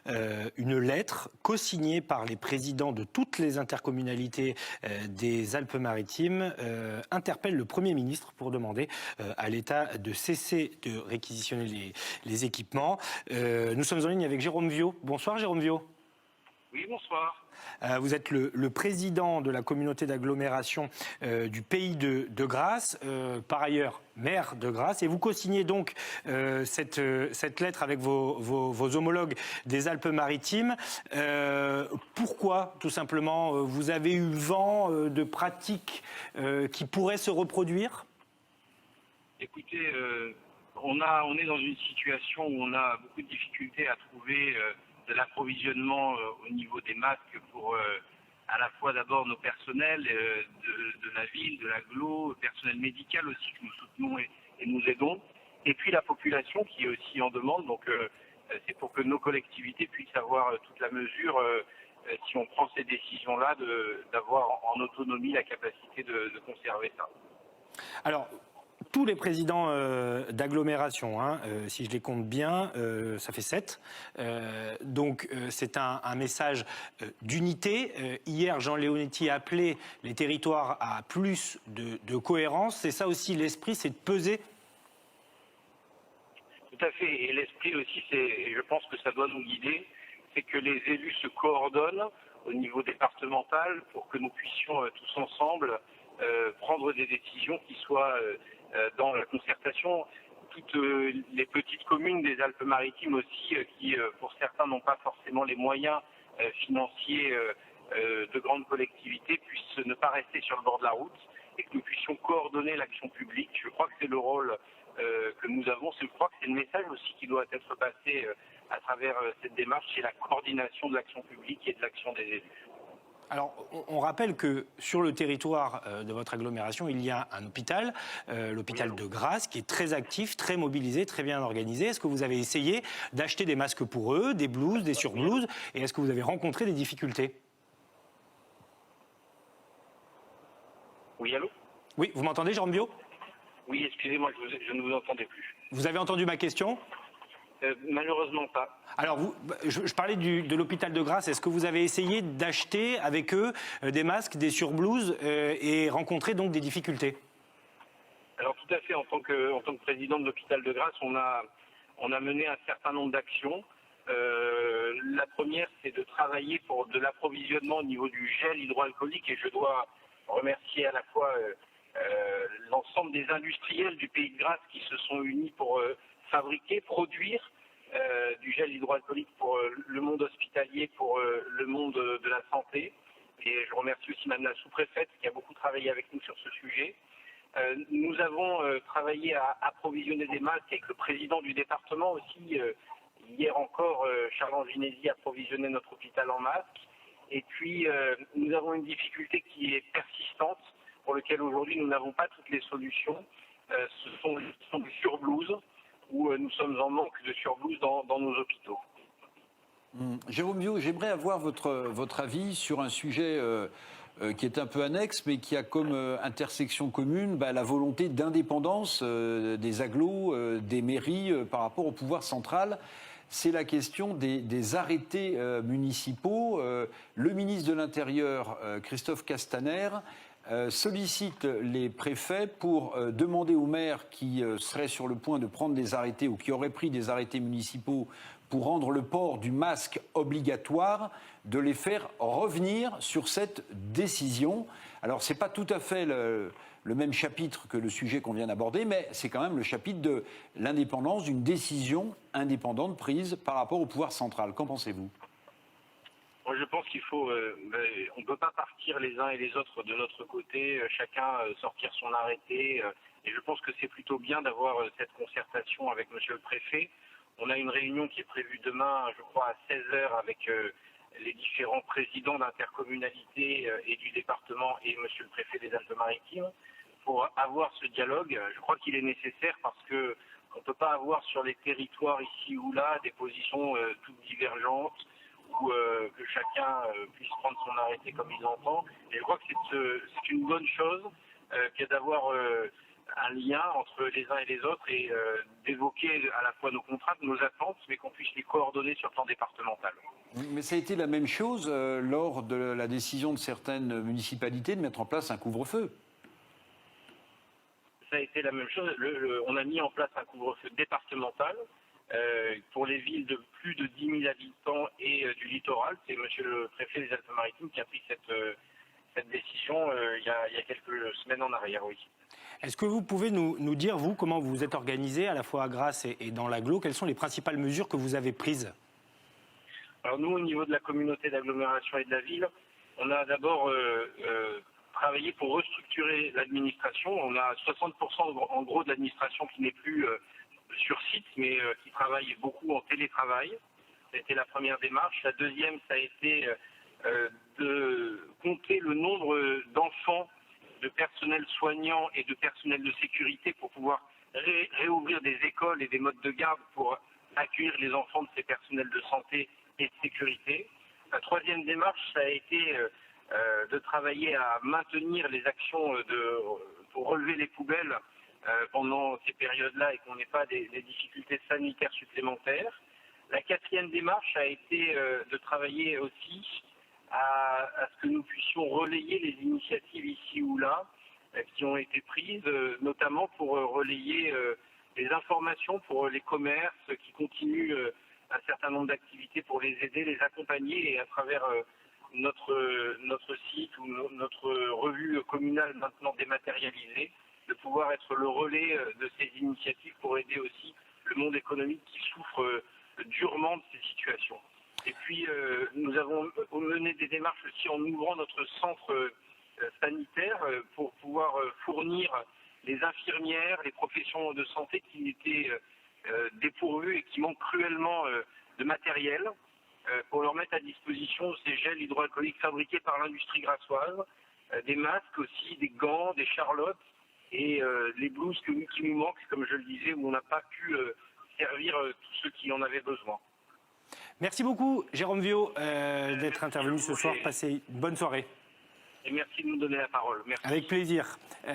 une lettre co-signée par les présidents de toutes les intercommunalités des Alpes-Maritimes interpelle le Premier ministre pour demander à l'État de cesser de réquisitionner les équipements. Nous sommes en ligne avec Jérôme Viaud. Bonsoir Jérôme Viaud. Oui, bonsoir. Vous êtes le président de la communauté d'agglomération du Pays de Grasse, par ailleurs maire de Grasse, et vous co-signez donc cette lettre avec vos homologues des Alpes-Maritimes. Pourquoi, tout simplement, vous avez eu vent de pratiques qui pourraient se reproduire ? Écoutez, on est dans une situation où on a beaucoup de difficultés à trouver de l'approvisionnement au niveau des masques pour à la fois d'abord nos personnels de la ville, de l'agglo, personnel médical aussi que nous soutenons et nous aidons, et puis la population qui est aussi en demande. Donc c'est pour que nos collectivités puissent avoir toute la mesure, si on prend ces décisions-là, d'avoir en autonomie la capacité de conserver ça. Alors, tous les présidents d'agglomération, si je les compte bien, ça fait 7. Donc c'est un message d'unité. Hier, Jean Leonetti a appelé les territoires à plus de cohérence. C'est ça aussi l'esprit, c'est de peser. Tout à fait. Et l'esprit aussi, et je pense que ça doit nous guider, c'est que les élus se coordonnent au niveau départemental pour que nous puissions tous ensemble prendre des décisions qui soient dans la concertation. Toutes les petites communes des Alpes-Maritimes aussi, qui pour certains n'ont pas forcément les moyens financiers de grandes collectivités, puissent ne pas rester sur le bord de la route et que nous puissions coordonner l'action publique. Je crois que c'est le rôle que nous avons. Je crois que c'est le message aussi qui doit être passé à travers cette démarche, c'est la coordination de l'action publique et de l'action des élus. Alors, on rappelle que sur le territoire de votre agglomération, il y a un hôpital, l'hôpital de Grasse, qui est très actif, très mobilisé, très bien organisé. Est-ce que vous avez essayé d'acheter des masques pour eux, des blouses, des surblouses, et est-ce que vous avez rencontré des difficultés ? Oui, allô ? Oui, vous m'entendez, Jérôme Viaud ? Oui, excusez-moi, je ne vous entendais plus. Vous avez entendu ma question ? Malheureusement pas. Alors, je parlais de l'hôpital de Grasse. Est-ce que vous avez essayé d'acheter avec eux des masques, des surblouses et rencontrer donc des difficultés ? Alors tout à fait. En tant que président de l'hôpital de Grasse, on a mené un certain nombre d'actions. La première, c'est de travailler pour de l'approvisionnement au niveau du gel hydroalcoolique, et je dois remercier à la fois l'ensemble des industriels du Pays de Grasse qui se sont unis pour fabriquer, produire du gel hydroalcoolique pour le monde hospitalier, pour le monde de la santé. Et je remercie aussi Madame la sous-préfète qui a beaucoup travaillé avec nous sur ce sujet. Nous avons travaillé à approvisionner des masques avec le président du département aussi. Hier encore, Charles Anginesi a approvisionné notre hôpital en masques. Et puis, nous avons une difficulté qui est persistante, pour laquelle aujourd'hui nous n'avons pas toutes les solutions. Ce sont des surblouses, où nous sommes en manque de surblouses dans nos hôpitaux. Jérôme Viaud, j'aimerais avoir votre avis sur un sujet qui est un peu annexe, mais qui a comme intersection commune la volonté d'indépendance des agglos, des mairies par rapport au pouvoir central. C'est la question des arrêtés municipaux. Le ministre de l'Intérieur, Christophe Castaner, sollicite les préfets pour demander aux maires qui seraient sur le point de prendre des arrêtés ou qui auraient pris des arrêtés municipaux pour rendre le port du masque obligatoire, de les faire revenir sur cette décision. Alors, ce n'est pas tout à fait le même chapitre que le sujet qu'on vient d'aborder, mais c'est quand même le chapitre de l'indépendance, d'une décision indépendante prise par rapport au pouvoir central. Qu'en pensez-vous ? Moi, je pense qu'il faut, on ne peut pas partir les uns et les autres de notre côté, chacun sortir son arrêté. Et je pense que c'est plutôt bien d'avoir cette concertation avec Monsieur le Préfet. On a une réunion qui est prévue demain, je crois, à 16h avec les différents présidents d'intercommunalité et du département et Monsieur le Préfet des Alpes-Maritimes pour avoir ce dialogue. Je crois qu'il est nécessaire parce que on ne peut pas avoir sur les territoires ici ou là des positions toutes divergentes, ou que chacun puisse prendre son arrêté comme il l'entend. Et je crois que c'est une bonne chose que d'avoir un lien entre les uns et les autres et d'évoquer à la fois nos contraintes, nos attentes, mais qu'on puisse les coordonner sur le plan départemental. Mais ça a été la même chose lors de la décision de certaines municipalités de mettre en place un couvre-feu. Ça a été la même chose. On a mis en place un couvre-feu départemental pour les villes de plus de 10 000 habitants et du littoral. C'est monsieur le préfet des Alpes-Maritimes qui a pris cette décision il y a quelques semaines en arrière, oui. Est-ce que vous pouvez nous dire, vous, comment vous vous êtes organisé à la fois à Grasse et dans l'agglo? Quelles sont les principales mesures que vous avez prises? Alors nous, au niveau de la communauté d'agglomération et de la ville, on a d'abord travaillé pour restructurer l'administration. On a 60% en gros de l'administration qui n'est plus sur site, mais qui travaille beaucoup en télétravail. Ça a été la première démarche. La deuxième, ça a été de compter le nombre d'enfants, de personnel soignant et de personnel de sécurité pour pouvoir réouvrir des écoles et des modes de garde pour accueillir les enfants de ces personnels de santé et de sécurité. La troisième démarche, ça a été de travailler à maintenir les actions pour relever les poubelles pendant ces périodes-là et qu'on n'ait pas des difficultés sanitaires supplémentaires. La quatrième démarche a été de travailler aussi à ce que nous puissions relayer les initiatives ici ou là qui ont été prises, notamment pour relayer les informations pour les commerces qui continuent un certain nombre d'activités pour les aider, les accompagner et à travers notre site ou notre revue communale maintenant dématérialisée, de pouvoir être le relais de ces initiatives pour aider aussi le monde économique qui souffre durement de ces situations. Et puis, nous avons mené des démarches aussi en ouvrant notre centre sanitaire pour pouvoir fournir les infirmières, les professions de santé qui étaient dépourvues et qui manquent cruellement de matériel pour leur mettre à disposition ces gels hydroalcooliques fabriqués par l'industrie grassoise, des masques aussi, des gants, des charlottes et les blouses qui nous manquent, comme je le disais, où on n'a pas pu servir tous ceux qui en avaient besoin. Merci beaucoup, Jérôme Viaud, d'être intervenu ce soir. Passez une bonne soirée. Et merci de nous donner la parole. Merci. Avec plaisir.